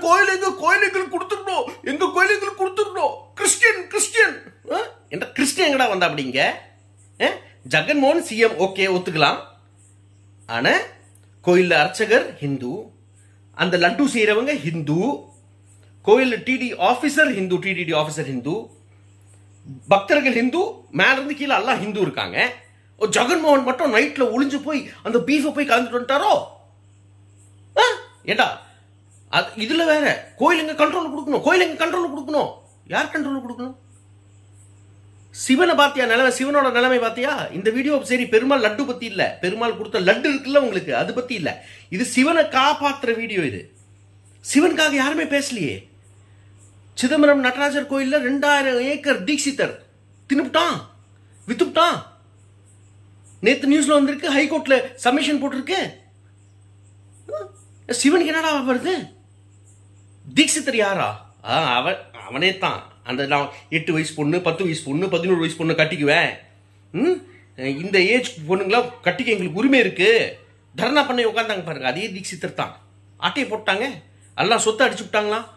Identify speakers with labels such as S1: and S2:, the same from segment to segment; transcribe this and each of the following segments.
S1: கோயில் எங்களுக்கு கொடுத்துடணும், எங்க கோயில் எங்களுக்கு கொடுத்துடணும். கிறிஸ்டியன் என்ற கிறிஸ்டியன் எங்கடா வந்தா அப்படிங்க? ஜெகன்மோகன் சிஎம் ஓகே ஒத்துக்கலாம். ஆனா கோயில்ல அர்ச்சகர் ஹிந்து, அந்த லட்டு செய்யறவங்க ஹிந்து, கோயில் TD officer Hindu, TTD officer Hindu, பக்தர்கள் ஹிந்து, மேல இருந்து கீழே எல்லாம் ஹிந்து இருக்காங்க. ஜெகன்மோகன் மட்டும் நைட்ல ஒளிஞ்சு போய் அந்த பீஃபை போய் கலந்துட்டு வந்துட்டாரோ? ஏண்டா இதுல வேற கோயில் எங்க கண்ட்ரோல் கொடுக்கணும், கோயில் எங்க கண்ட்ரோல் கொடுக்கணும். யார் கண்ட்ரோல் கொடுக்கணும்? சிவனை பாத்தியா நிலைமை, சிவனோட நிலைமை பாத்தியா? இந்த வீடியோ சரி பெருமாள் லட்டு பத்தி இல்ல, பெருமாள் கொடுத்த லட்டு இருக்குல்ல உங்களுக்கு, அது பத்தி இல்ல. இது சிவனை காப்பாத்துற வீடியோ. இது சிவனுக்காக யாருமே பேசலையே. சிதம்பரம் நடராஜர் கோயில்ல 2000 ஏக்கர் தீட்சிதர் தின்னுட்டான், வித்துட்டான். நேத்து நியூஸ்ல வந்திருக்கு, ஹைகோர்ட்ல சப்மிஷன் போட்டிருக்கு. சிவனுக்கு என்னடா வருது? தீட்சிதர் யாரா? அவனே தான். அந்த 8 வயசு பொண்ணு, 10 வயசு பொண்ணு, 11 வயசு பொண்ணு கட்டிக்குவேன், இந்த ஏஜ் பொண்ணுங்களா கட்டிக்க எங்களுக்கு உரிமை இருக்கு, தர்ணா பண்ணி உட்காந்தாங்க பாருங்க. அதே தீட்சிதர் தான். ஆட்டையை போட்டாங்க, எல்லாம் சொத்தை அடிச்சு விட்டாங்களாம்.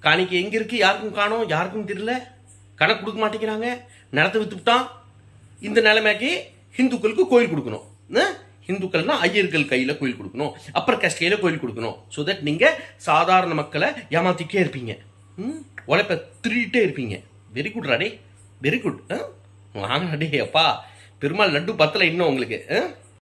S1: காணிக்கை எங்க இருக்கு யாருக்கும் காணோம், யாருக்கும் தெரியல, கணக்கு கொடுக்க மாட்டேங்கிறாங்க, நிலத்தை வித்துட்டான். இந்த நிலைமைக்கு ஹிந்துக்களுக்கு கோயில் கொடுக்கணும். ஹிந்துக்கள்னா ஐயர்கள் கையில கோயில் கொடுக்கணும், அப்பர் காஸ்ட் கையில கோயில் கொடுக்கணும். சோ தட் நீங்க சாதாரண மக்களை ஏமாத்திக்கே இருப்பீங்க, உழைப்ப திருட்டே இருப்பீங்க. வெரி குட் ராடே, வெரி குட். வாங்க டே அப்பா, பெருமாள் லட்டு பத்தல இன்னும் உங்களுக்கு.